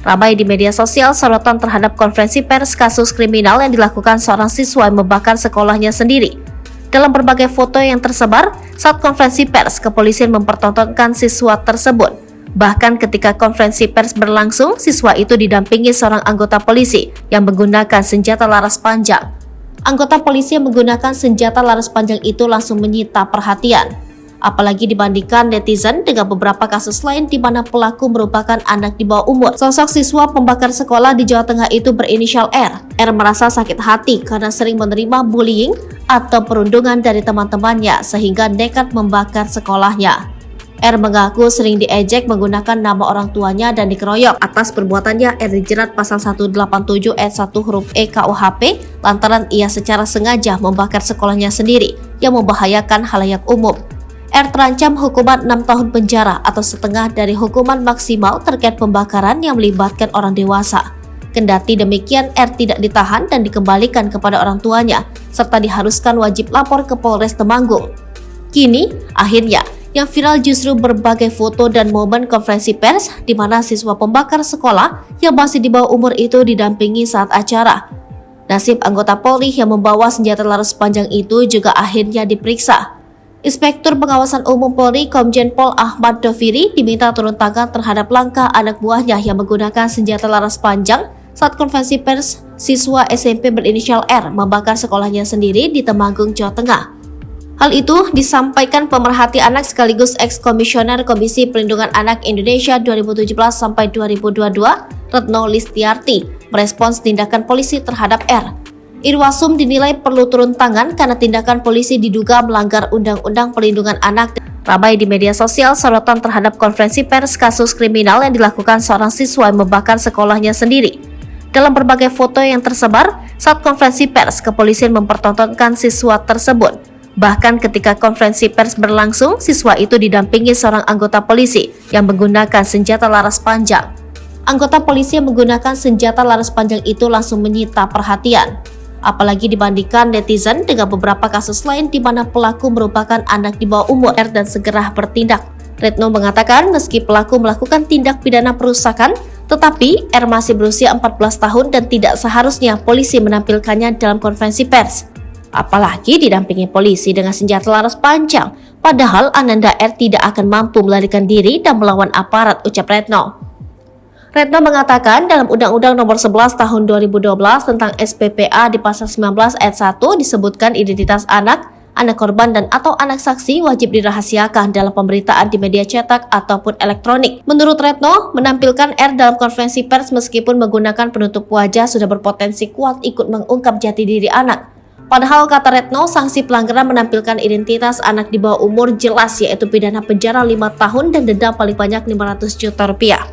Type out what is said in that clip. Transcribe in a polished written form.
Ramai di media sosial sorotan terhadap konferensi pers kasus kriminal yang dilakukan seorang siswa yang membakar sekolahnya sendiri. Dalam berbagai foto yang tersebar, saat konferensi pers, kepolisian mempertontonkan siswa tersebut. Bahkan ketika konferensi pers berlangsung, siswa itu didampingi seorang anggota polisi yang menggunakan senjata laras panjang. Anggota polisi yang menggunakan senjata laras panjang itu langsung menyita perhatian. Apalagi dibandingkan netizen dengan beberapa kasus lain di mana pelaku merupakan anak di bawah umur. Sosok siswa pembakar sekolah di Jawa Tengah itu berinisial R. R merasa sakit hati karena sering menerima bullying atau perundungan dari teman-temannya sehingga nekat membakar sekolahnya. R mengaku sering diejek menggunakan nama orang tuanya dan dikeroyok. Atas perbuatannya, R dijerat pasal 187 ayat 1 huruf E KUHP lantaran ia secara sengaja membakar sekolahnya sendiri yang membahayakan khalayak umum. R terancam hukuman 6 tahun penjara atau setengah dari hukuman maksimal terkait pembakaran yang melibatkan orang dewasa. Kendati demikian, R tidak ditahan dan dikembalikan kepada orang tuanya, serta diharuskan wajib lapor ke Polres Temanggung. Kini, akhirnya, yang viral justru berbagai foto dan momen konferensi pers di mana siswa pembakar sekolah yang masih di bawah umur itu didampingi saat acara. Nasib anggota Polri yang membawa senjata laras panjang itu juga akhirnya diperiksa. Inspektur Pengawasan Umum Polri Komjen Pol Ahmad Doviri diminta turun tangan terhadap langkah anak buahnya yang menggunakan senjata laras panjang saat konferensi pers siswa SMP berinisial R membakar sekolahnya sendiri di Temanggung, Jawa Tengah. Hal itu disampaikan pemerhati anak sekaligus ex-komisioner Komisi Perlindungan Anak Indonesia 2017-2022 Retno Listiarti merespons tindakan polisi terhadap R. Irwasum dinilai perlu turun tangan karena tindakan polisi diduga melanggar Undang-Undang Perlindungan Anak. Ramai di media sosial sorotan terhadap konferensi pers kasus kriminal yang dilakukan seorang siswa yang membakar sekolahnya sendiri. Dalam berbagai foto yang tersebar, saat konferensi pers, kepolisian mempertontonkan siswa tersebut. Bahkan ketika konferensi pers berlangsung, siswa itu didampingi seorang anggota polisi yang menggunakan senjata laras panjang. Anggota polisi yang menggunakan senjata laras panjang itu langsung menyita perhatian. Apalagi dibandingkan netizen dengan beberapa kasus lain di mana pelaku merupakan anak di bawah umur R dan segera bertindak. Retno mengatakan meski pelaku melakukan tindak pidana perusakan, tetapi R masih berusia 14 tahun dan tidak seharusnya polisi menampilkannya dalam konferensi pers. Apalagi didampingi polisi dengan senjata laras panjang, padahal Ananda R tidak akan mampu melarikan diri dan melawan aparat, ucap Retno. Retno mengatakan dalam Undang-Undang Nomor 11 Tahun 2012 tentang SPPA di pasal 19 ayat 1 disebutkan identitas anak korban dan atau anak saksi wajib dirahasiakan dalam pemberitaan di media cetak ataupun elektronik. Menurut Retno, menampilkan R dalam konferensi pers meskipun menggunakan penutup wajah sudah berpotensi kuat ikut mengungkap jati diri anak. Padahal kata Retno, sanksi pelanggaran menampilkan identitas anak di bawah umur jelas yaitu pidana penjara 5 tahun dan denda paling banyak 500 juta rupiah.